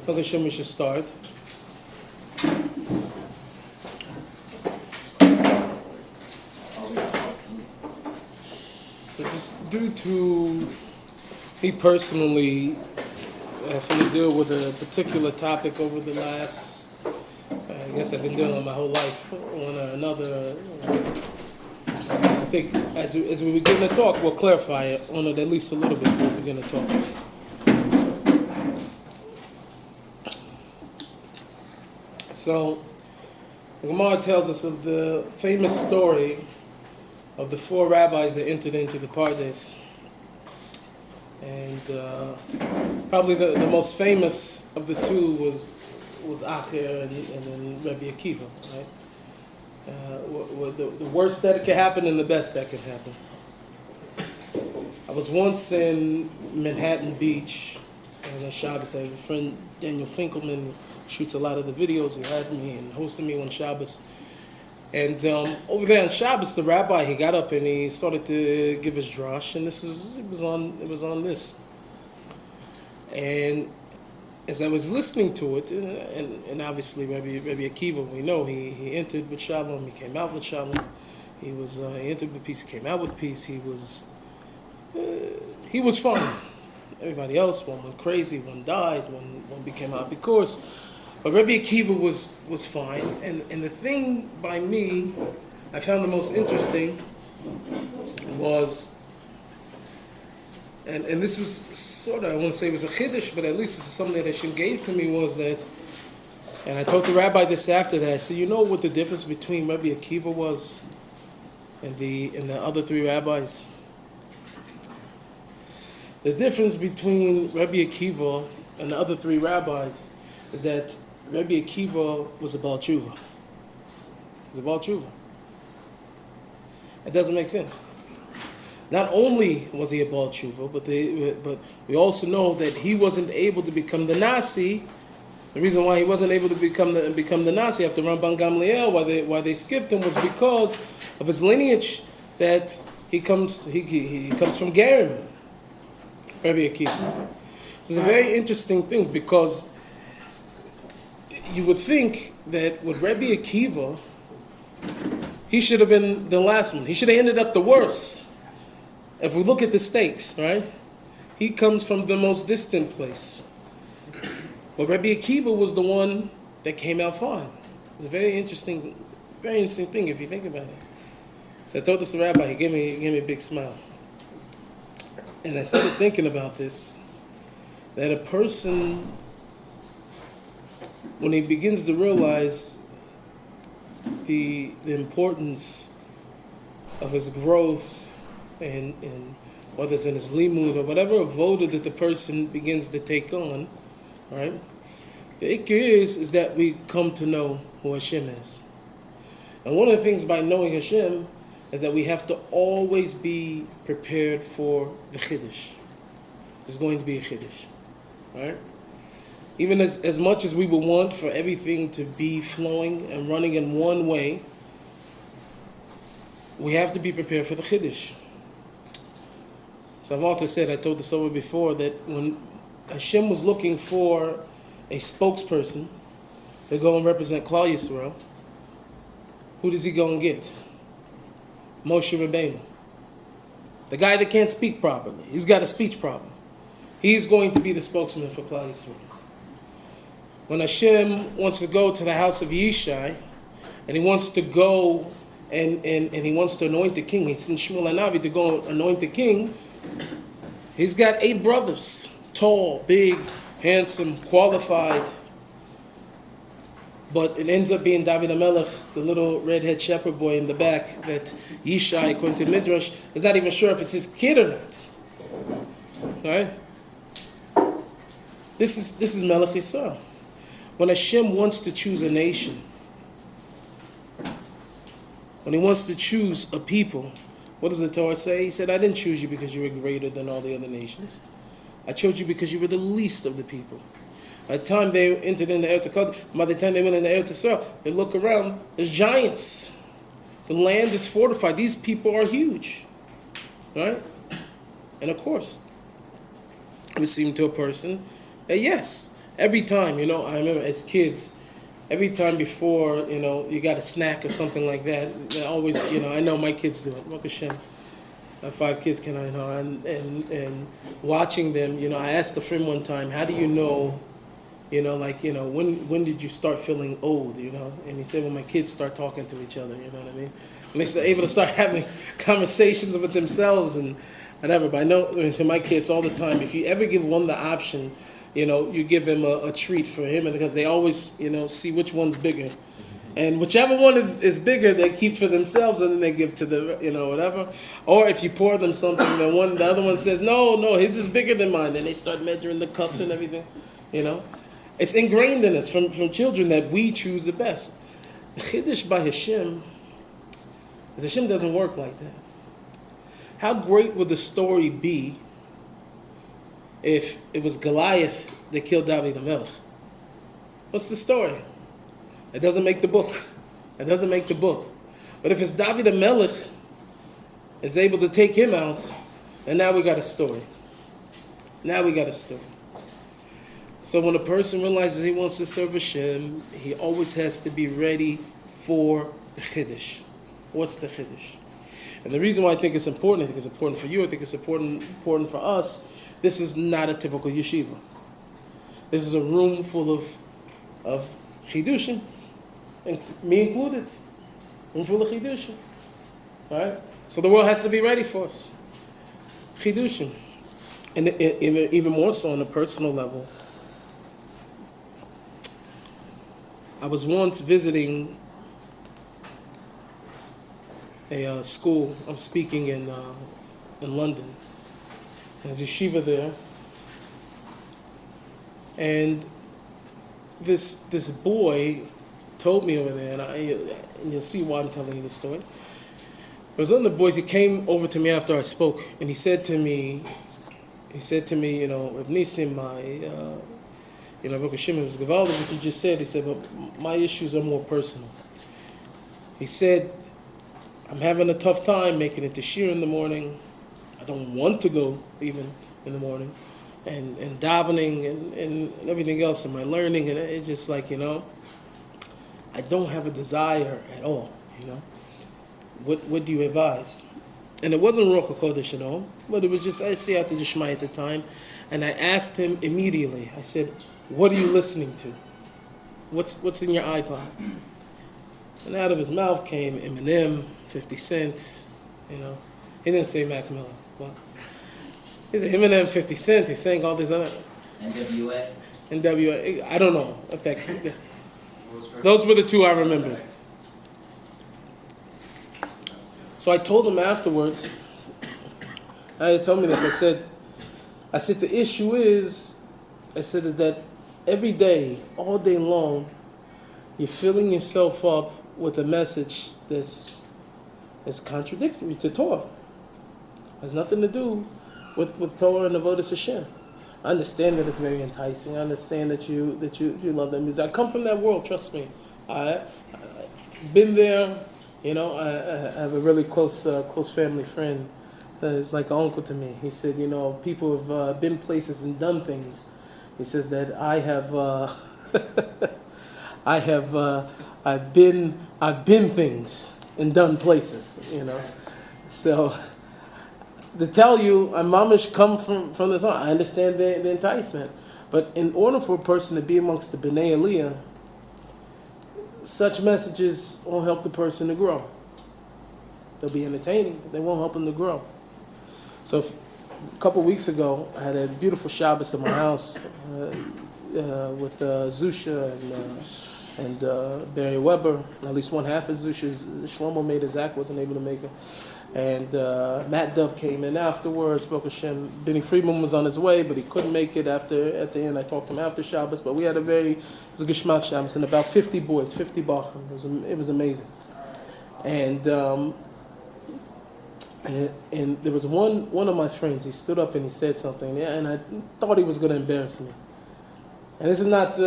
Okay, Shem, we should start. So just due to me personally having to deal with a particular topic over the last, I guess I've been dealing with my whole life, one or another. I think as we begin to talk, we'll clarify it on it at least a little bit when we begin to talk. So, the Gemara tells us of the famous story of the four rabbis that entered into the Pardes. And probably the most famous of the two was Acher and then Rabbi Akiva, right? The worst that could happen and the best that could happen. I was once in Manhattan Beach on Shabbos. I have a friend, Daniel Finkelman, shoots a lot of the videos. He had me and hosted me on Shabbos. And over there on Shabbos, the rabbi, he got up and he started to give his drash, and it was on this. And as I was listening to it, and obviously Rabbi Akiva, we know he entered with Shalom, he came out with Shalom. He entered with peace, he came out with peace. He was fine. Everybody else, one went crazy, one died, one became happy course. But Rabbi Akiva was fine, and the thing by me I found the most interesting was, and this was sort of, I want to say it was a Chiddush, but at least it's something that Hashem gave to me, was that, and I told the rabbi this after that, I said, you know what the difference between Rabbi Akiva was and the other three rabbis? The difference between Rabbi Akiva and the other three rabbis is that Rabbi Akiva was about tshuva. It was about tshuva. It doesn't make sense. Not only was he about tshuva, but we also know that he wasn't able to become the Nasi. The reason why he wasn't able to become the Nasi after Ramban Gamliel, why they skipped him, was because of his lineage, that he comes from Gerim, Rabbi Akiva. It's a very interesting thing, because you would think that with Rabbi Akiva, he should have been the last one. He should have ended up the worst. If we look at the stakes, right? He comes from the most distant place. But Rabbi Akiva was the one that came out fine. It's a very interesting thing if you think about it. So I told this to the rabbi, he gave me a big smile. And I started thinking about this, that a person, when he begins to realize the importance of his growth, and whether it's in his limud or whatever avoda that the person begins to take on, right? The ikar is that we come to know who Hashem is. And one of the things by knowing Hashem is that we have to always be prepared for the Chiddush. There's going to be a Chiddush, right? Even as much as we would want for everything to be flowing and running in one way, we have to be prepared for the Chiddush. So I've often said, I told this over before, that when Hashem was looking for a spokesperson to go and represent Klal Yisrael, who does he go and get? Moshe Rabbeinu. The guy that can't speak properly. He's got a speech problem. He's going to be the spokesman for Klal Yisrael. When Hashem wants to go to the house of Yishai, and he wants to go and he wants to anoint the king, he sends Shmuel Hanavi to go anoint the king, he's got 8 brothers, tall, big, handsome, qualified, but it ends up being David HaMelech, the little redhead shepherd boy in the back, that Yishai, according to Midrash, is not even sure if it's his kid or not. Right? This is Melech Yisrael. When Hashem wants to choose a nation, when he wants to choose a people, what does the Torah say? He said, I didn't choose you because you were greater than all the other nations. I chose you because you were the least of the people. By the time they entered into Eretz HaKodesh, by the time they went into Eretz Yisrael, they look around, there's giants. The land is fortified. These people are huge. Right? And of course, would seem to a person that yes, every time, I remember as kids, every time before, you got a snack or something like that, they always, I know my kids do it. Baruch Hashem. I have 5 kids, can I know? And watching them, I asked a friend one time, how do you know, when did you start feeling old, And he said, when my kids start talking to each other, you know what I mean? When they start able to start having conversations with themselves and whatever. But I know to my kids all the time, if you ever give one the option, you give them a treat for him because they always, see which one's bigger. And whichever one is bigger, they keep for themselves, and then they give to the, whatever. Or if you pour them something, the other one says, no, his is bigger than mine. Then they start measuring the cup and everything, It's ingrained in us from children that we choose the best. The Chiddush by Hashem, Hashem doesn't work like that. How great would the story be if it was Goliath that killed David HaMelech? What's the story? It doesn't make the book. It doesn't make the book. But if it's David HaMelech is able to take him out, and now we got a story. Now we got a story. So when a person realizes he wants to serve Hashem, he always has to be ready for the Chiddush. What's the Chiddush? And the reason why I think it's important, I think it's important for you, I think it's important for us, this is not a typical yeshiva. This is a room full of Chiddushim. And me included, room full of Chiddushim. All right? So the world has to be ready for us. Chiddushim. And even more so on a personal level. I was once visiting a school. I'm speaking in London. There's a yeshiva there. And this boy told me over there, and you'll see why I'm telling you this story. There was one of the boys, he came over to me after I spoke, and he said to me, Rav Nissim, Baruch Hashem, it was Gavaldi, what you just said. He said, but my issues are more personal. He said, I'm having a tough time making it to Shiur in the morning. I don't want to go even in the morning. And davening and everything else, and my learning, and it's just like, I don't have a desire at all, What do you advise? And it wasn't Ruach HaKodesh at all, but it was just Siyata D'Shmaya at the time. And I asked him immediately, I said, what are you listening to? What's in your iPod? And out of his mouth came Eminem, 50 Cent, He didn't say Mac Miller. Well, he said Eminem, 50 Cent, he's saying all this other... NWA, I don't know. Those were the two I remembered. So I told him afterwards, he told me this, I said the issue is that every day, all day long, you're filling yourself up with a message that's contradictory to Torah. It has nothing to do with Torah and Avodas Hashem. I understand that it's very enticing. I understand that you love that music. I come from that world, trust me. I've been there. I have a really close family friend that is like an uncle to me. He said, people have been places and done things. He says that I've been things and done places. So to tell you, I'm mamish come from this on. I understand the enticement, but in order for a person to be amongst the B'nai Aliyah, such messages won't help the person to grow. They'll be entertaining, but they won't help them to grow. So a couple of weeks ago, I had a beautiful Shabbos at my house with Zusha and Barry Weber. At least one half of Zusha's. Shlomo made it, Zach wasn't able to make it. And Matt Dub came in afterwards. Baruch Hashem. Benny Friedman was on his way, but he couldn't make it at the end. I talked to him after Shabbos, but we had it was a Geshmak Shabbos, and about 50 boys, 50 Bachim. It was amazing. And there was one of my friends, he stood up and he said something, and I thought he was going to embarrass me. And this is not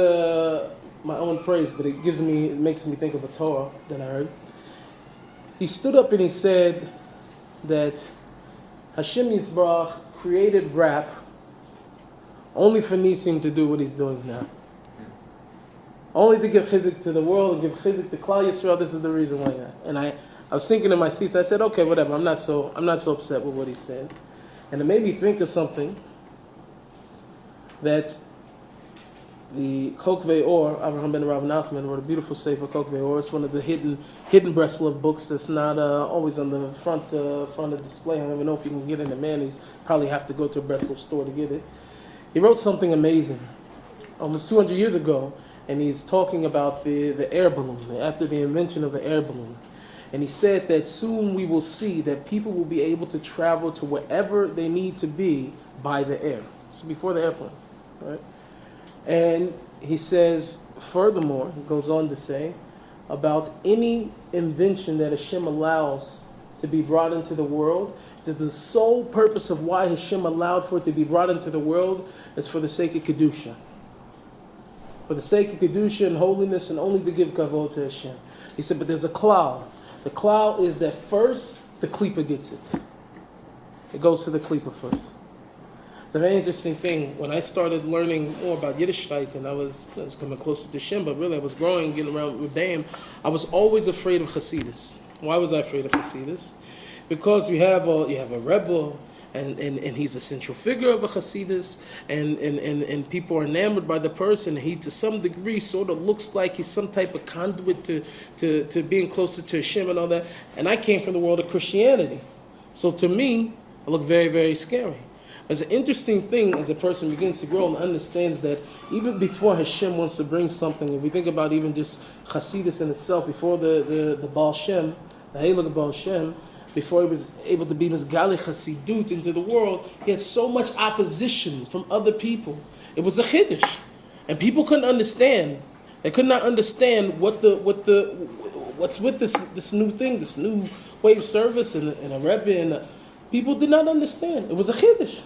my own praise, but it makes me think of a Torah that I heard. He stood up and he said that Hashem Yisbarach created rap only for Nissim to do what he's doing now. Only to give chizuk to the world and give chizuk to Klal Yisrael. This is the reason why. And I was thinking in my seats. I said, okay, whatever. I'm not so upset with what he said. And it made me think of something that the Kokvei Or, Avraham ben Rav Nachman, wrote a beautiful sefer, Kokvei Or. It's one of the hidden Breslov books that's not always on the front of display. I don't even know if you can get it in Manny's. Probably have to go to a Breslov store to get it. He wrote something amazing, almost 200 years ago, and he's talking about the air balloon, after the invention of the air balloon. And he said that soon we will see that people will be able to travel to wherever they need to be by the air. So before the airplane, right? And he says, furthermore, he goes on to say, about any invention that Hashem allows to be brought into the world, that the sole purpose of why Hashem allowed for it to be brought into the world is for the sake of Kedusha. For the sake of Kedusha and holiness, and only to give kavod to Hashem. He said, but there's a cloud. The cloud is that first the Klippa gets it. It goes to the Klippa first. It's a very interesting thing. When I started learning more about Yiddishkeit, and I was coming closer to Shem, but really I was growing, getting around with Rebbeim, I was always afraid of Hasidus. Why was I afraid of Hasidus? Because you have a Rebbe, and he's a central figure of a Hasidus, and people are enamored by the person. He, to some degree, sort of looks like he's some type of conduit to being closer to Hashem and all that. And I came from the world of Christianity. So to me, it looked very, very scary. It's an interesting thing as a person begins to grow and understands that even before Hashem wants to bring something, if we think about even just Hasidus in itself, before the Baal Shem, the Heilig Baal Shem, before he was able to be Misgali Hasidut into the world, he had so much opposition from other people. It was a Chiddush. And people couldn't understand. They could not understand what's with this new thing, this new way of service and a Rebbe, and people did not understand. It was a Chiddush.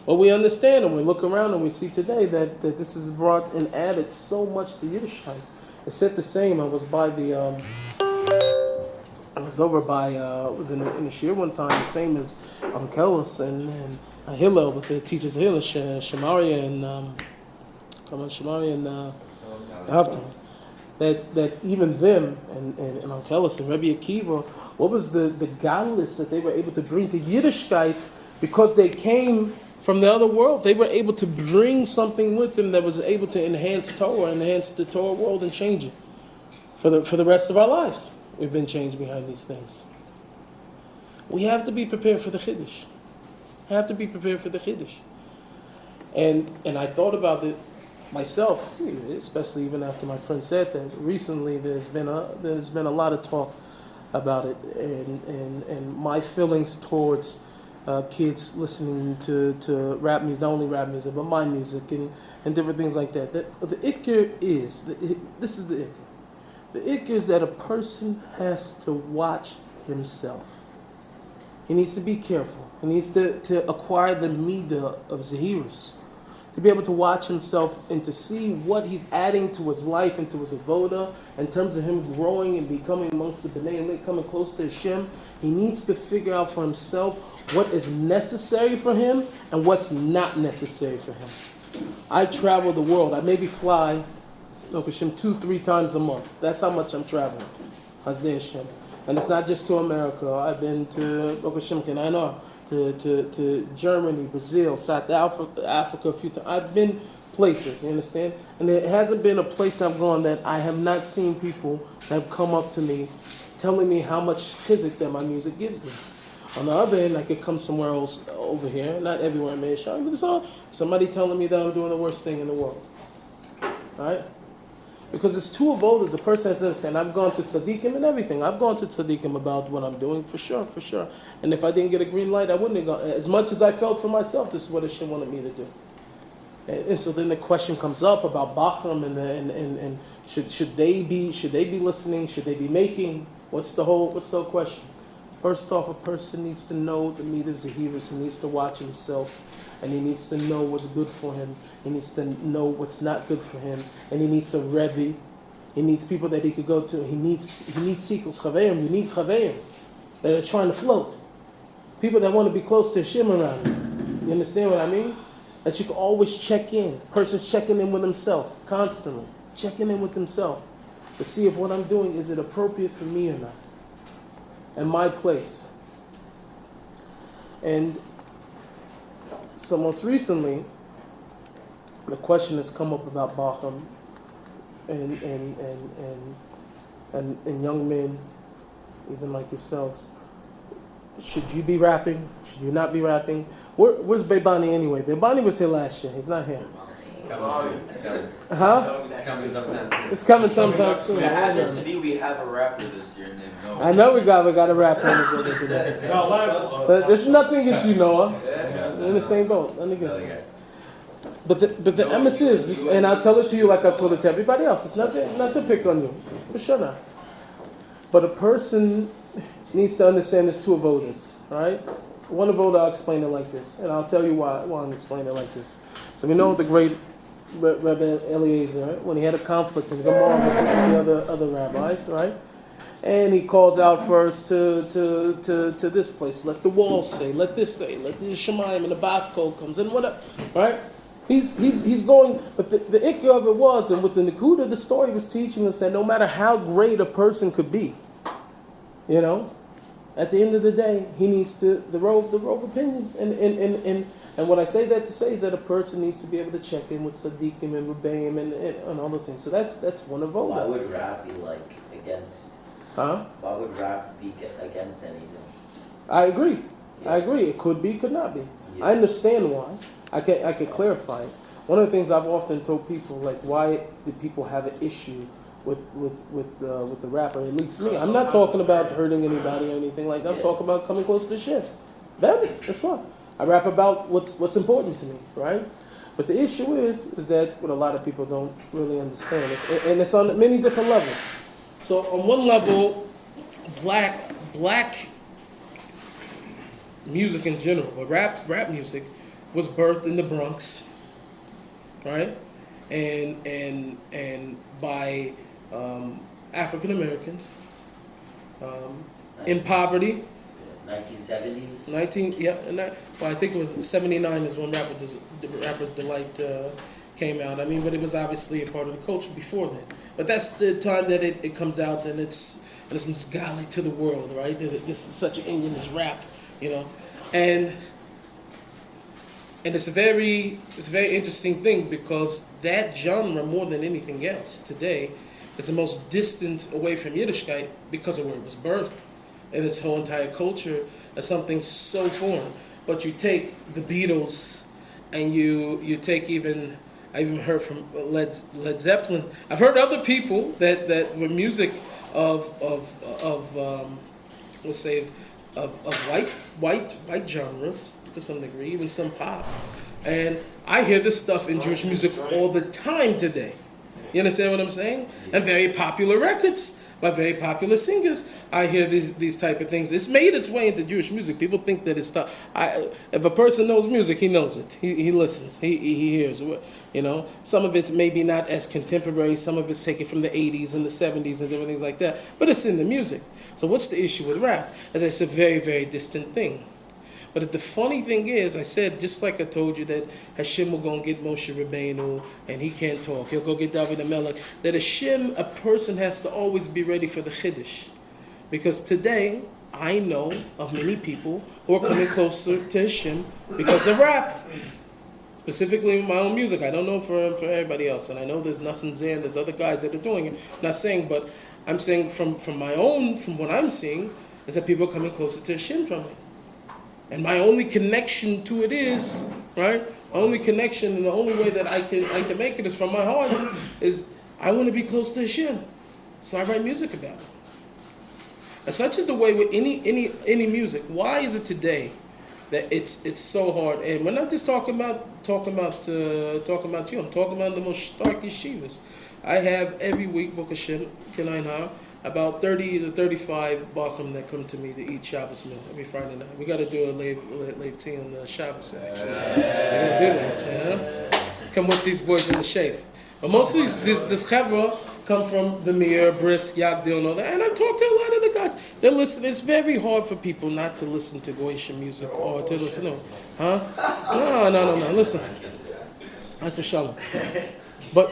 But we understand, and we look around and we see today that this has brought and added so much to Yiddishkeit. It's said the same. I was in the Shiur one time, the same as Kelos and Hillel, but the teachers of Hillel, Shemaria and Avtam, that even them and Kelos and Rabbi Akiva, what was the godless that they were able to bring to Yiddishkeit, because they came from the other world. They were able to bring something with them that was able to enhance Torah, enhance the Torah world, and change it for the rest of our lives. We've been changed behind these things. We have to be prepared for the Chiddush. And I thought about it myself, especially even after my friend said that. Recently, there's been a lot of talk about it, and my feelings towards kids listening to rap music, not only rap music, but my music and different things like that. That the ikr is, this is the ikr. The ikr is that a person has to watch himself. He needs to be careful. He needs to acquire the midah of zahirus, to be able to watch himself and to see what he's adding to his life and to his avoda in terms of him growing and becoming amongst the B'nai Elit, coming close to Hashem. He needs to figure out for himself what is necessary for him and what's not necessary for him. I travel the world. I maybe fly 2-3 times a month. That's how much I'm traveling. Chazdei Hashem. And it's not just to America. I've been to to Germany, Brazil, South Africa a few times. I've been places, you understand? And there hasn't been a place I've gone that I have not seen people that have come up to me telling me how much chizuk that my music gives them. On the other end, I could come somewhere else over here, not everywhere in Meishar, but it's all somebody telling me that I'm doing the worst thing in the world. Right? Because it's two avodas. The person has to understand, I've gone to tzaddikim and everything. I've gone to tzaddikim about what I'm doing, for sure. And if I didn't get a green light, I wouldn't have gone. As much as I felt for myself, this is what Hashem wanted me to do. And so then the question comes up about Bachram and should they be listening? Should they be making? What's the whole question? First off, a person needs to know the midah of zahirus. He needs to watch himself. And he needs to know what's good for him. He needs to know what's not good for him. And he needs a rebbe. He needs people that he could go to. He needs seekers, chaveim. You need chaveim that are trying to float. People that want to be close to Hashem around him. You understand what I mean? that you can always check in. Person's checking in with himself constantly, checking in with himself to see if what I'm doing, is it appropriate for me or not, and my place. And so most recently, the question has come up about Bacham and young men, even like yourselves. Should you be rapping? Should you not be rapping? Where's Bebani anyway? Bebani was here last year. He's not here. It's coming. Huh? It's coming sometime soon. It's coming sometime soon. We had this to be. We have a rapper this year named Noah. I know we got a rapper in the building today. So there's nothing against you, Noah. We're in the same boat. Nothing against you. But the emes is, and I'll tell it to you like I told it to everybody else. It's not to pick on you, for sure not. But a person needs to understand there's two avodas, right? One avoda, I'll explain it like this, and I'll tell you why I'm explaining it like this. So we know the great Rabbi Eliezer, right? When he had a conflict in Gemara with the other rabbis, right? And he calls out first to this place. Let the walls say, let this say, let the Shemayim and the Bas Kol comes and whatever, right? He's going, but the ikka of it was, and with the Nakuda, the story was teaching us that no matter how great a person could be, you know, at the end of the day, he needs the robe opinion. And what I say that to say is that a person needs to be able to check in with Tzaddikim and Rebbeim and all those things. So that's one of Why would rap be like against? Huh? Why would rap be against anything? I agree. Yeah. I agree. It could be, could not be. Yeah. I understand why. I can clarify it. One of the things I've often told people, like, why do people have an issue with the rapper? At least me. I'm not talking about hurting anybody or anything like that. I'm talking about coming close to shit. That's all. I rap about what's important to me, right? But the issue is that what a lot of people don't really understand, and it's on many different levels. So on one level, black music in general, but rap music was birthed in the Bronx, right? And by African Americans in poverty. 1970s. Well, I think it was 79 is when Rapper's Delight came out. I mean, but it was obviously a part of the culture before then. But that's the time that it comes out, and it's misgali to the world, right? That this is such an Indian as rap, you know, and it's a very interesting thing, because that genre, more than anything else today, is the most distant away from Yiddishkeit because of where it was birthed and its whole entire culture as something so foreign. But you take the Beatles, and you take I even heard from Led Zeppelin. I've heard other people that were music of white genres to some degree, even some pop. And I hear this stuff in Jewish music all the time today. You understand what I'm saying? And very popular records by very popular singers. I hear these type of things. It's made its way into Jewish music. People think that it's stuff. If a person knows music, he knows it. He listens. He hears. You know, some of it's maybe not as contemporary. Some of it's taken from the 80s and the 70s and different things like that. But it's in the music. So what's the issue with rap? As it's a very, very distant thing. But the funny thing is, I said, just like I told you that Hashem will go and get Moshe Rabbeinu, and he can't talk. He'll go get David HaMelech. That Hashem, a person has to always be ready for the Chiddush. Because today, I know of many people who are coming closer to Hashem because of rap. Specifically my own music. I don't know for everybody else. And I know there's Nissim and there's other guys that are doing it. Not saying, but I'm saying from what I'm seeing, is that people are coming closer to Hashem from it. And my only connection to it is, right? My only connection, and the only way that I can make it is from my heart, is I want to be close to Hashem. So I write music about it. And such is the way with any music. Why is it today that it's so hard? And we're not just talking about you. I'm talking about the most stark yeshivas. I have every week, Baruch Hashem, about 30 to 35 Bacham that come to me to eat Shabbos meal every Friday night. We got to do a Lev Tzion Shabbos, actually. We're going to do this, Come with these boys in the shade. But most of this chevra come from the Mir, Brisk, Yabdil, and all that. And I talk to a lot of the guys. They listen. It's very hard for people not to listen to Goyish music or to listen. No. Huh? No. Listen. That's a shalom. But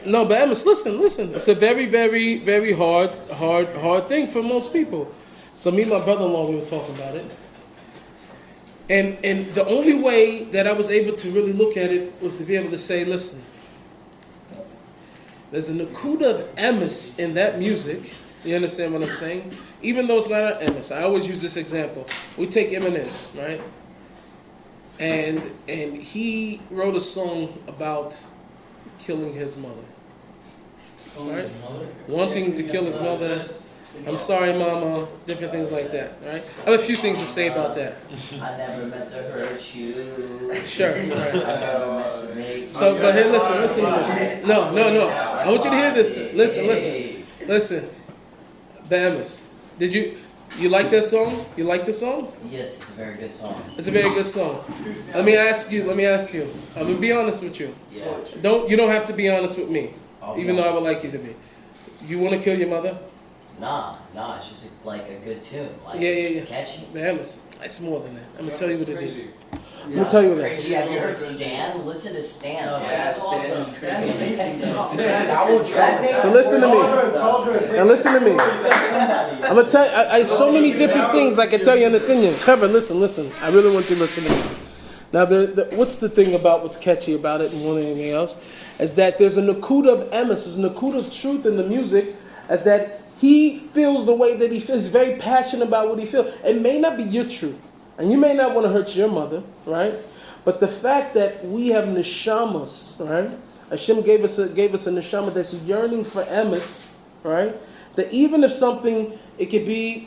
Amos, listen. It's a very, very, very hard thing for most people. So me and my brother-in-law, we were talking about it. And the only way that I was able to really look at it was to be able to say, listen, there's a nakuda of emes in that music. You understand what I'm saying? Even though it's not an emes. I always use this example. We take Eminem, right? And he wrote a song about killing his mother. Right? Wanting to kill his mother. I'm sorry, mama. Different things like that, right? I have a few things to say about that. I never meant to hurt you. Sure. I never meant to make So, but here, listen to this. No. I want you to hear this. Listen. Bahamas. Did you like that song? You like the song? Yes, it's a very good song. It's a very good song. Let me ask you. I'm gonna be honest with you. Yeah. You don't have to be honest with me, I'll even be though I would honest. like you to be. You want to kill your mother? Nah, it's just like a good tune. Like, Yeah. it's catchy. Bahamas. It's more than that. I'm gonna tell you what it is. I'm It's gonna not tell you what it crazy. Have you heard Stan? Listen to Stan. Yeah, Stan. That's amazing. So listen to me. Now listen to me. I'm gonna tell you. I so many different things I can tell you in the singing. Kevin, listen. I really want you to listen to me. Now, what's the thing about what's catchy about it more than anything else is that there's a nakuda of emes, there's a nakuda of truth in the music, as that he feels the way that he feels, very passionate about what he feels. It may not be your truth, and you may not want to hurt your mother, right? But the fact that we have neshamas, right? Hashem gave us a neshama that's yearning for emes, right? That even if something, it could be.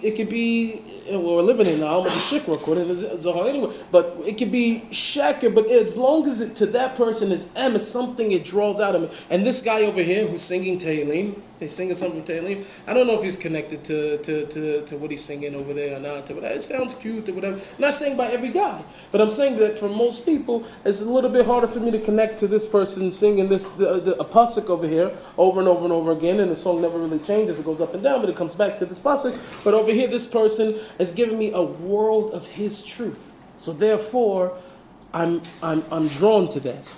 Well, we're living in the Alma Shikra according to Zohar anyway, but it could be shakir. But as long as it to that person is emes, something it draws out of me. And this guy over here who's singing Tehillim, he's singing something from Tehillim. I don't know if he's connected to what he's singing over there or not. It sounds cute or whatever. I'm not saying by every guy, but I'm saying that for most people, it's a little bit harder for me to connect to this person singing a pasuk over here over and over and over again, and the song never really changes. It goes up and down, but it comes back to this pasuk. But over here, this person has given me a world of his truth. So therefore, I'm drawn to that.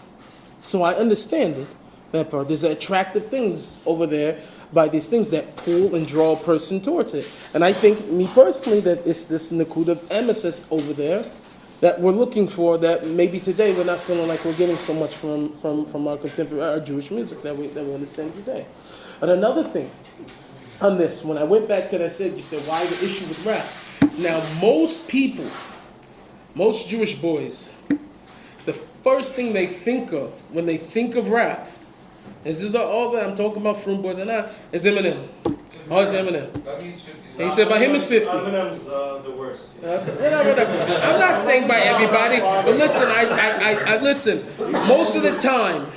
So I understand it. That part. There's attractive things over there by these things that pull and draw a person towards it. And I think, me personally, that it's this nakuda of emesis over there that we're looking for, that maybe today we're not feeling like we're getting so much from our contemporary, our Jewish music that we understand today. And another thing on this, when I went back to that, you said, why the issue with rap? Now, most people, most Jewish boys, the first thing they think of when they think of rap, all that I'm talking about from boys and I, is Eminem. Oh, it's Eminem. And he said by him is 50. Eminem's the worst. Whatever. I'm not saying by everybody, but listen, I listen. Most of the time,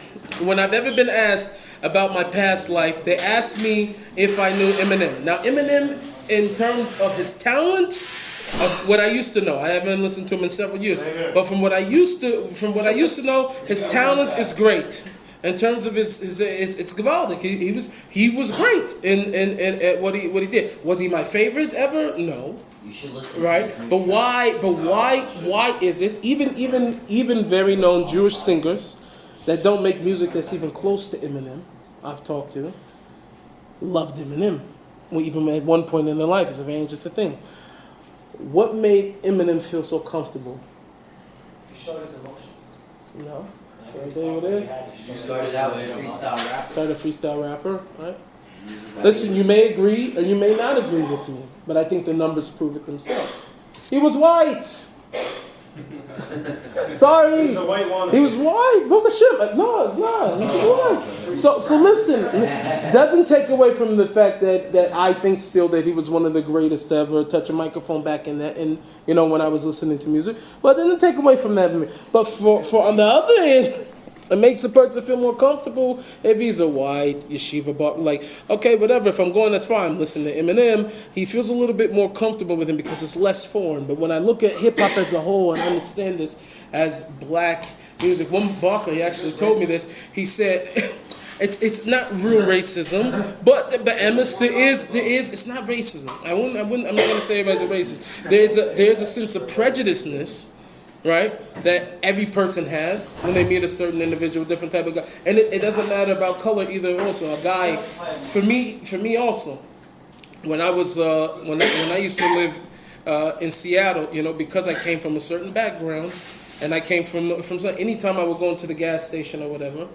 when I've ever been asked about my past life, they ask me if I knew Eminem. Now, Eminem, in terms of his talent, of what I used to know, I haven't listened to him in several years, but from what I used to know, his talent is great. In terms of his it's gewaldic. He was great in what he did. Was he my favorite ever? No. You should listen. Right? To his But why is it even very known Jewish singers that don't make music that's even close to Eminem, I've talked to, loved Eminem. Well, even at one point in their life, it's a very interesting thing. What made Eminem feel so comfortable? He showed his emotions. No. I'll tell you what it is. You started out as a freestyle rapper. Started a freestyle rapper, right? Listen, you may agree or you may not agree with me, but I think the numbers prove it themselves. He was white. Sorry. He's a white wannabe. He was white. Look at shit. No, he was white. So listen, it doesn't take away from the fact that I think still that he was one of the greatest to ever touch a microphone back in that, and when I was listening to music. But it doesn't take away from that. But for on the other hand, it makes the person feel more comfortable if he's a white yeshiva bar. Like, okay, whatever. If I'm going, that's fine. I'm listening to Eminem. He feels a little bit more comfortable with him because it's less foreign. But when I look at hip hop as a whole and understand this as black music, one Barker, he actually told me this. He said, it's not real racism, but Emes, there is. It's not racism. I'm not going to say everybody's a racist. There's a sense of prejudiceness right? That every person has when they meet a certain individual, different type of guy, and it doesn't matter about color either. Also, a guy, for me also, when I was when I used to live in Seattle, because I came from a certain background, and I came from anytime I would go into the gas station or whatever,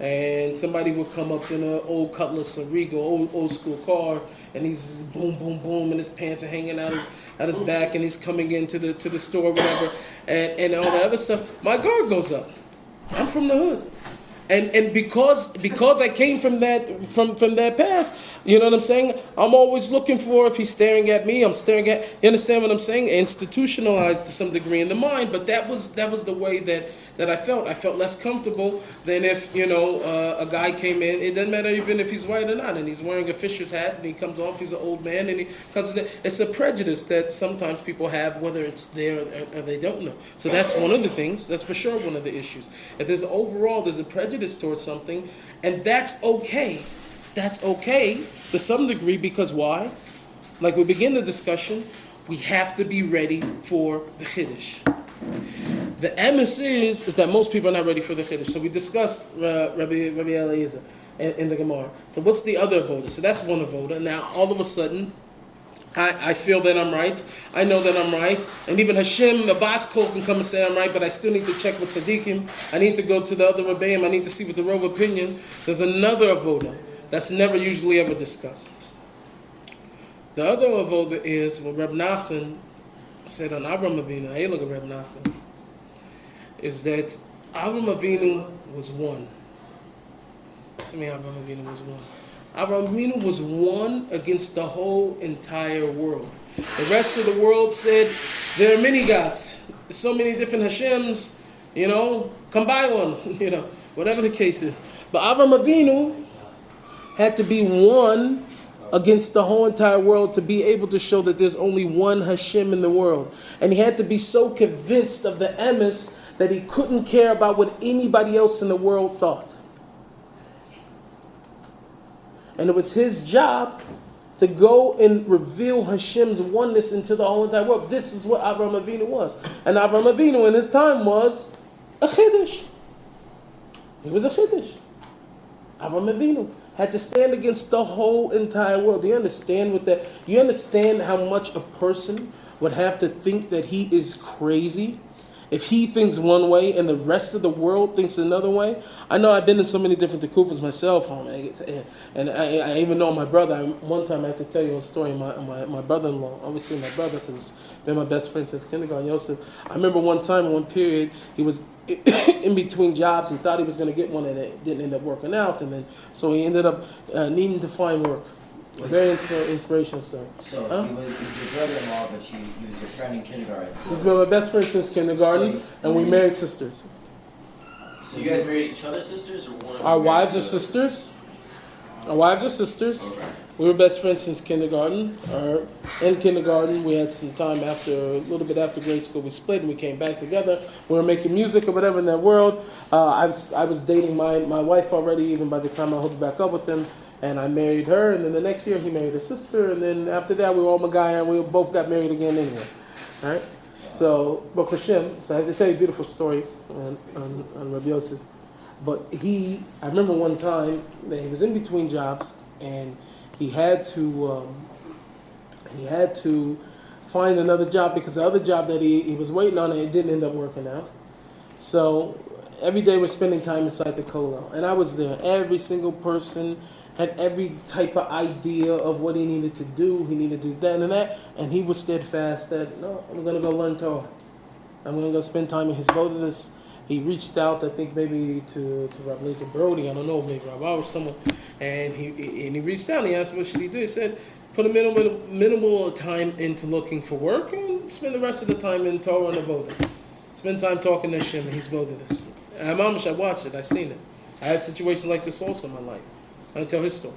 and somebody would come up in an old Cutlass, a Regal, old school car, and he's boom, boom, boom, and his pants are hanging out his back, and he's coming into the store, whatever, and all that other stuff. My guard goes up. I'm from the hood. And because I came from that past, you know what I'm saying? I'm always looking for, if he's staring at me, I'm staring at. You understand what I'm saying? Institutionalized to some degree in the mind, but that was the way that I felt. I felt less comfortable than if a guy came in. It doesn't matter even if he's white or not, and he's wearing a fisher's hat, and he comes off. He's an old man, and he comes in. It's a prejudice that sometimes people have, whether it's there or they don't know. So that's one of the things. That's for sure one of the issues. If there's a prejudice towards something, and that's okay. That's okay to some degree, because why? Like we begin the discussion, we have to be ready for the Chiddush. The emes is that most people are not ready for the Chiddush. So we discussed Rabbi Eliezer in the Gemara. So what's the other avoda? So that's one avoda. Now all of a sudden, I feel that I'm right. I know that I'm right. And even Hashem, the Bas Kol, can come and say I'm right, but I still need to check with Tzaddikim. I need to go to the other Rebbeim. I need to see what the Rov opinion. There's another avoda that's never usually ever discussed. The other avoda is what Reb Nachman said on Avram Avinu. Hey, look at Reb Nachman. Is that Avram Avinu was one. To me, Avram Avinu was one. Avram Avinu was one against the whole entire world. The rest of the world said, there are many gods. There's so many different Hashems, come buy one, whatever the case is. But Avram Avinu had to be one against the whole entire world to be able to show that there's only one Hashem in the world. And he had to be so convinced of the emes that he couldn't care about what anybody else in the world thought. And it was his job to go and reveal Hashem's oneness into the whole entire world. This is what Avraham Avinu was. And Avraham Avinu in his time was a Chiddush. He was a Chiddush. Avraham Avinu had to stand against the whole entire world. Do you understand what that? You understand how much a person would have to think that he is crazy if he thinks one way and the rest of the world thinks another way? I know I've been in so many different tekufas myself, and I even know my brother. One time I have to tell you a story. My brother-in-law, I always say my brother because he's been my best friend since kindergarten, Yosef. I remember one time, in one period, he was in between jobs. He thought he was going to get one, and it didn't end up working out. And then so he ended up needing to find work. Very inspirational story. So he was your brother-in-law, but he was your friend in kindergarten. So He's been my best friend since kindergarten, and we married sisters. So you guys married each other's sisters, or one of Our you wives are married each other? sisters. Our wives are sisters. Okay. We were best friends since kindergarten. In kindergarten, we had some time a little bit after grade school, we split and we came back together. We were making music or whatever in that world. I was dating my wife already, even by the time I hooked back up with him. And I married her, and then the next year he married his sister, and then after that we were all Magaya, and we both got married again anyway. All right? So, Baruch Hashem, so I have to tell you a beautiful story on Rabbi Yosef. But I remember one time that he was in between jobs, and he had to find another job because the other job that he was waiting on, it didn't end up working out. So every day we're spending time inside the kollel, and I was there. Every single person had every type of idea of what he needed to do. He needed to do that and that, and he was steadfast that, no, I'm going to go learn Torah. I'm going to go spend time in his bodiness. He reached out, I think maybe to Rabbi Lezer Brody, I don't know, maybe Rabbi or someone, and he reached out and he asked what should he do. He said, put a minimal time into looking for work and spend the rest of the time in Torah and Avodah. Spend time talking to Hashem and his bodiness. I watched it, I seen it. I had situations like this also in my life. I tell his story.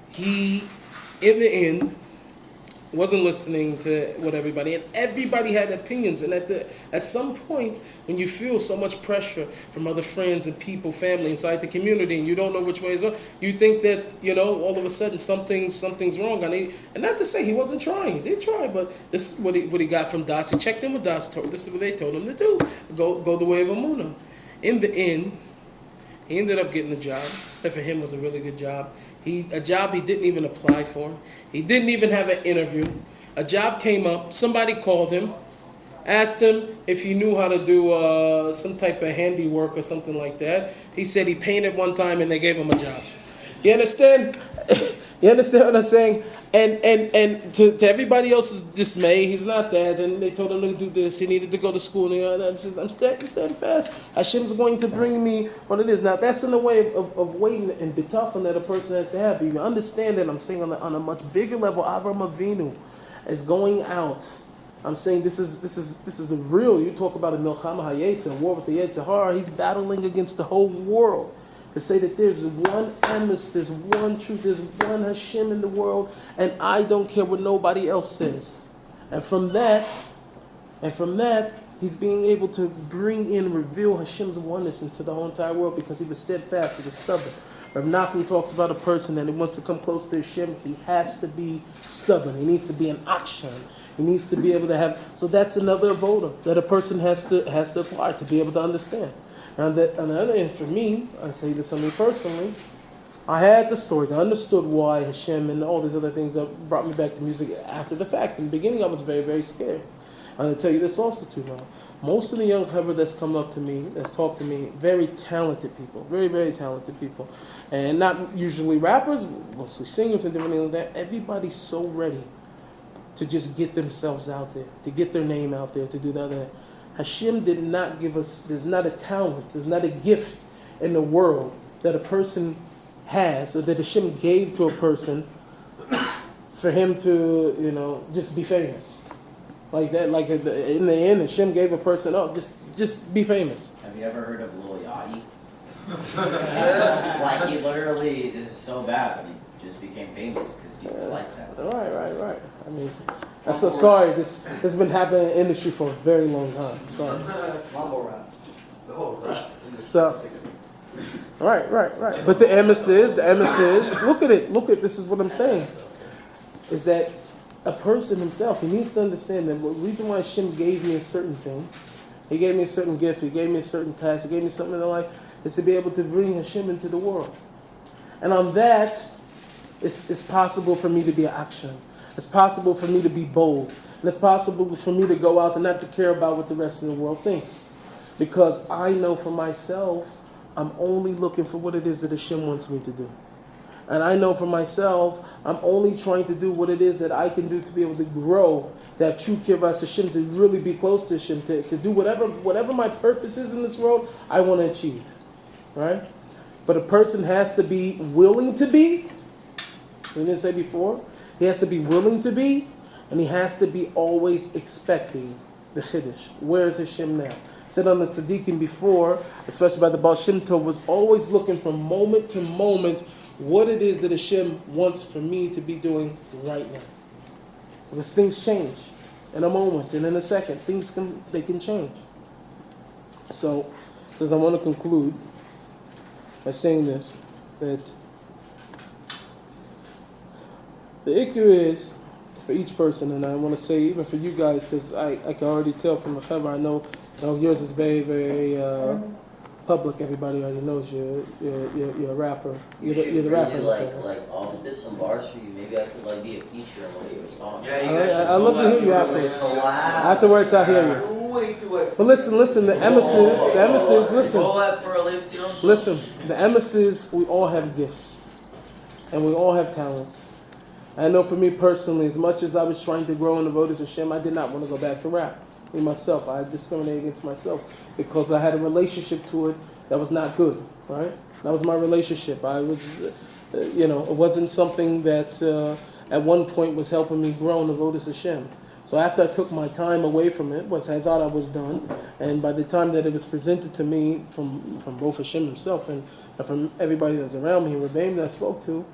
He, in the end, wasn't listening to what everybody, and everybody had opinions. And at some point, when you feel so much pressure from other friends and people, family inside the community, and you don't know which way is on, you think that all of a sudden something's wrong. And not to say he wasn't trying, he did try, but this is what he got from Das. He checked in with Das. This is what they told him to do: go the way of Amunah. In the end, he ended up getting the job. That for him was a really good job. A job he didn't even apply for. He didn't even have an interview. A job came up. Somebody called him, asked him if he knew how to do some type of handiwork or something like that. He said he painted one time and they gave him a job. You understand? You understand what I'm saying? And to everybody else's dismay, he's not that. And they told him to do this. He needed to go to school. And I'm steadfast. Hashem's going to bring me what it is. Now, that's in the way of waiting and bitachon that a person has to have. You understand that I'm saying on a much bigger level, Avram Avinu is going out. I'm saying this is the real. You talk about a milchama hayetz, a war with the Yetzer Hara. He's battling against the whole world. To say that there's one emes, there's one truth, there's one Hashem in the world, and I don't care what nobody else says. And from that, he's being able to bring in, reveal Hashem's oneness into the whole entire world because he was steadfast, he was stubborn. Rav Nachman talks about a person that wants to come close to Hashem, he has to be stubborn. He needs to be an akshan. He needs to be able to have. So that's another avoda that a person has to apply to be able to understand. And on the other end, for me, I say this on me personally, I had the stories. I understood why Hashem and all these other things that brought me back to music after the fact. In the beginning, I was very, very scared. I'm going to tell you this also too now. Most of the young people that's come up to me, that's talked to me, very talented people, very, very talented people. And not usually rappers, mostly singers and different things like that. Everybody's so ready to just get themselves out there, to get their name out there, to do that. Hashem did not give us, there's not a talent, there's not a gift in the world that a person has, or that Hashem gave to a person for him to, just be famous. Like that, like in the end, Hashem gave a person, just be famous. Have you ever heard of Lil Yachty? Like he literally is so bad, but he just became famous because people like that stuff. Right. I mean, I'm so sorry. This has been happening in the industry for a very long time. Sorry. Mambo rap. The whole rap. So, right. But the emes is, look at this is what I'm saying, is that a person himself, he needs to understand that the reason why Hashem gave me a certain thing, he gave me a certain gift, he gave me a certain task, he gave me something in life, is to be able to bring Hashem into the world. And on that, it's possible for me to be an action. It's possible for me to be bold. And it's possible for me to go out and not to care about what the rest of the world thinks. Because I know for myself, I'm only looking for what it is that Hashem wants me to do. And I know for myself, I'm only trying to do what it is that I can do to be able to grow, to have true kibbutz Hashem, to really be close to Hashem, to do whatever my purpose is in this world, I want to achieve. Right? But a person has to be willing to be. We didn't say before. He has to be willing to be, and he has to be always expecting the Chiddush. Where is Hashem now? Said on the tzaddikim before, especially by the Baal Shem Tov, was always looking from moment to moment what it is that Hashem wants for me to be doing right now. Because things change in a moment and in a second. Things can change. So, because I want to conclude by saying this, that the ikkur is for each person, and I want to say even for you guys, because I can already tell from the cover, I know yours is very, very public. Everybody already knows you're a rapper. You're the rapper. I'll spit some bars for you. Maybe I could be a feature on one of your songs. Yeah, you guys should I'd love to hear you afterwards. Afterwards, I'll hear you. Way too wet. But listen, the emesis, listen. Roll that for a Lev Tzion. Listen, the emesis, we all have gifts. And we all have talents. I know for me personally, as much as I was trying to grow in the Avodas Hashem, I did not want to go back to rap. Me myself, I discriminated against myself because I had a relationship to it that was not good, right? That was my relationship. I was, it wasn't something that at one point was helping me grow in the Avodas Hashem. So after I took my time away from it, which I thought I was done, and by the time that it was presented to me from both Hashem himself and from everybody that was around me, and Rebbeim that I spoke to,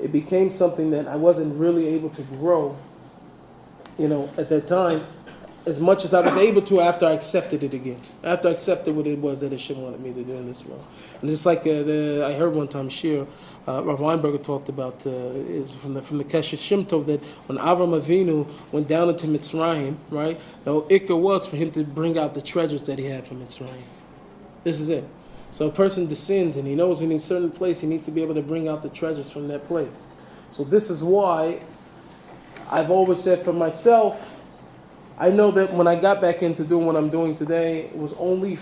it became something that I wasn't really able to grow at that time, as much as I was able to after I accepted it again. After I accepted what it was that Hashem wanted me to do in this world. And just like I heard one time Shiur, Rav Weinberger talked about is from the Keshet Shem Tov that when Avram Avinu went down into Mitzrayim, right, the ikar was for him to bring out the treasures that he had from Mitzrayim. This is it. So a person descends and he knows in a certain place he needs to be able to bring out the treasures from that place. So this is why I've always said for myself, I know that when I got back into doing what I'm doing today, it was only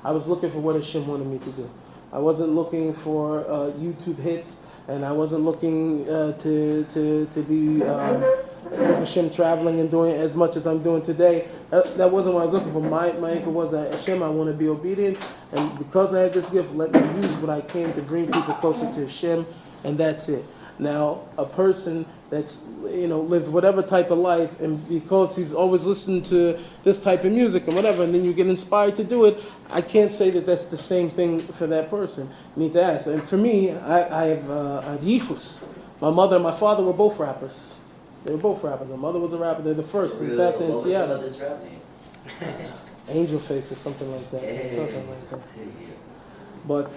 I was looking for what Hashem wanted me to do. I wasn't looking for YouTube hits, and I wasn't looking to be Hashem traveling and doing as much as I'm doing today. That wasn't what I was looking for. My anchor was that Hashem, I want to be obedient, and because I have this gift, let me use what I can to bring people closer to Hashem, and that's it. Now, a person that's lived whatever type of life, and because he's always listened to this type of music and whatever, and then you get inspired to do it, I can't say that that's the same thing for that person. You need to ask. And for me, I have yichus. My mother and my father were both rappers. They were both rappers. My mother was a rapper. They're the first, in fact, in Seattle. What was your mother's rap name? Angel Face or something like that. Something like that. But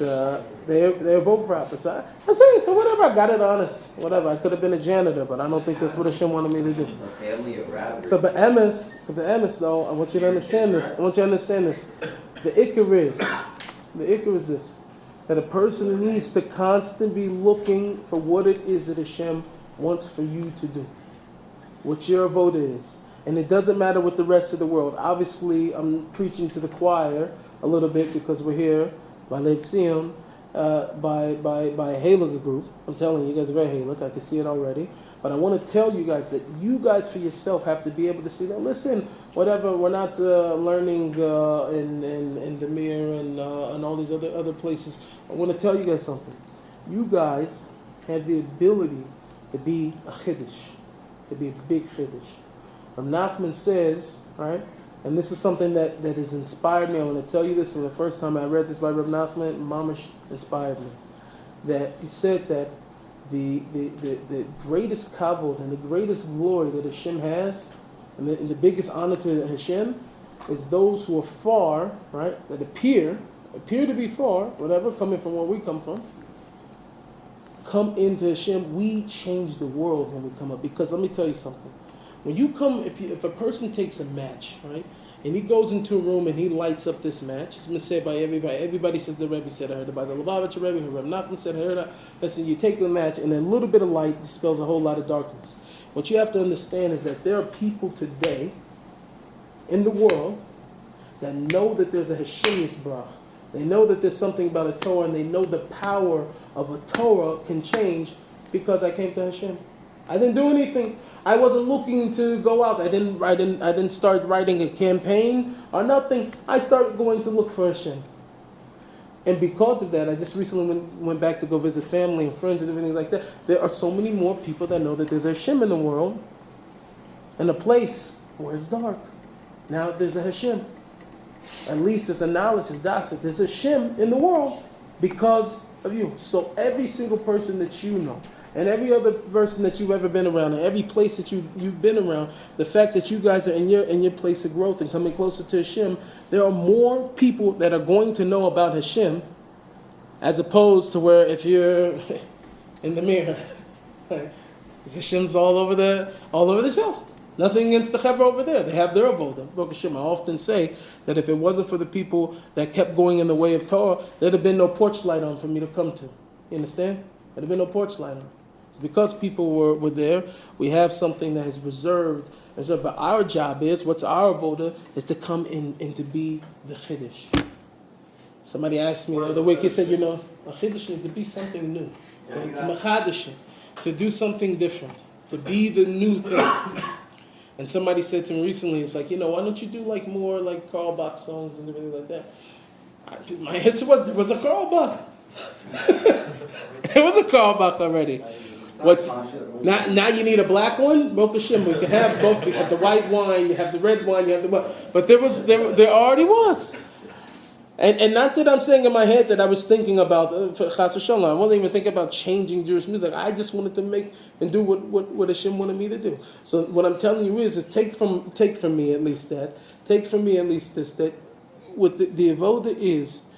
they're both rappers. I say, so whatever, I got it honest. Whatever, I could have been a janitor, but I don't think that's what Hashem wanted me to do. A family of rappers. So the emes though, I want you to understand this. The ikar is this, that a person needs to constantly be looking for what it is that Hashem wants for you to do. What your vote is. And it doesn't matter what the rest of the world. Obviously, I'm preaching to the choir a little bit because we're here by Lev Tzion, by a Halakha group. I'm telling you, you guys are very Halakha. I can see it already. But I want to tell you guys that you guys for yourself have to be able to see that. Listen, whatever, we're not learning in the mirror and all these other places. I want to tell you guys something. You guys have the ability to be a Chiddush, to be a big Chiddush. Nachman says, right, and this is something that has inspired me. I want to tell you this, and the first time I read this by Reb Nachman, Mamash inspired me. That he said that the greatest kavod and the greatest glory that Hashem has, and the biggest honor to Hashem, is those who are far, right, that appear to be far, whatever, coming from where we come from, come into Hashem. We change the world when we come up. Because let me tell you something. When you come, if a person takes a match, right, and he goes into a room and he lights up this match, it's been said by everybody. Everybody says the Rebbe said, I heard it by the Lubavitcher Rebbe, who Reb Nachman said, I heard it. Listen, you take the match and a little bit of light dispels a whole lot of darkness. What you have to understand is that there are people today in the world that know that there's a Hashem Yisbrach. They know that there's something about a Torah, and they know the power of a Torah can change because I came to Hashem. I didn't do anything. I wasn't looking to go out. I didn't start writing a campaign or nothing. I started going to look for Hashem. And because of that, I just recently went back to go visit family and friends and everything like that. There are so many more people that know that there's a Hashem in the world, and a place where it's dark. Now there's a Hashem. At least there's a knowledge, there's dasik. There's a Hashem in the world because of you. So every single person that you know, and every other person that you've ever been around, and every place that you've been around, the fact that you guys are in your place of growth and coming closer to Hashem, there are more people that are going to know about Hashem, as opposed to where if you're in the mirror, Hashem's all over the shelves. Nothing against the Chevra over there. They have their avodah. Baruch Hashem. I often say that if it wasn't for the people that kept going in the way of Torah, there'd have been no porch light on for me to come to. You understand? There'd have been no porch light on. Because people were there, we have something that is reserved. And so, but our job is, what's our avoda, is to come in and to be the Chiddush. Somebody asked me the other week, he said, a Chiddush needs to be something new. To do something different. To be the new thing. And somebody said to me recently, it's like, why don't you do like more like Carl Bach songs and everything like that? My answer was a Carl Bach. It was a Carl Bach already. What? Now you need a black one? Baruch Hashem, we can have both. You have the white wine, you have the red wine, you have the. But there already was. And not that I'm saying in my head that I was thinking about for Chas v'Shalom. I wasn't even thinking about changing Jewish music. I just wanted to make and do what Hashem wanted me to do. So what I'm telling you is take from me at least that. Take from me at least this, that what the avoda is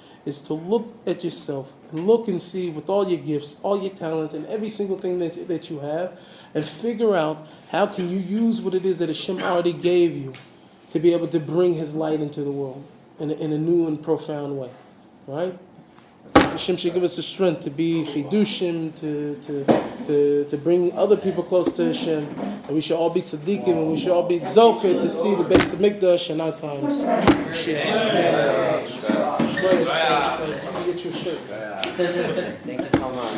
to look at yourself and look and see with all your gifts, all your talent, and every single thing that you have, and figure out how can you use what it is that Hashem already gave you to be able to bring His light into the world in a new and profound way, right? Hashem should give us the strength to be Chiddushim, to bring other people close to Hashem, and we should all be tzaddikim, and we should all be zokah to see the base of Mikdash in our times. Get your shirt. Thank you so much.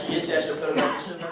Yes, I should put it on.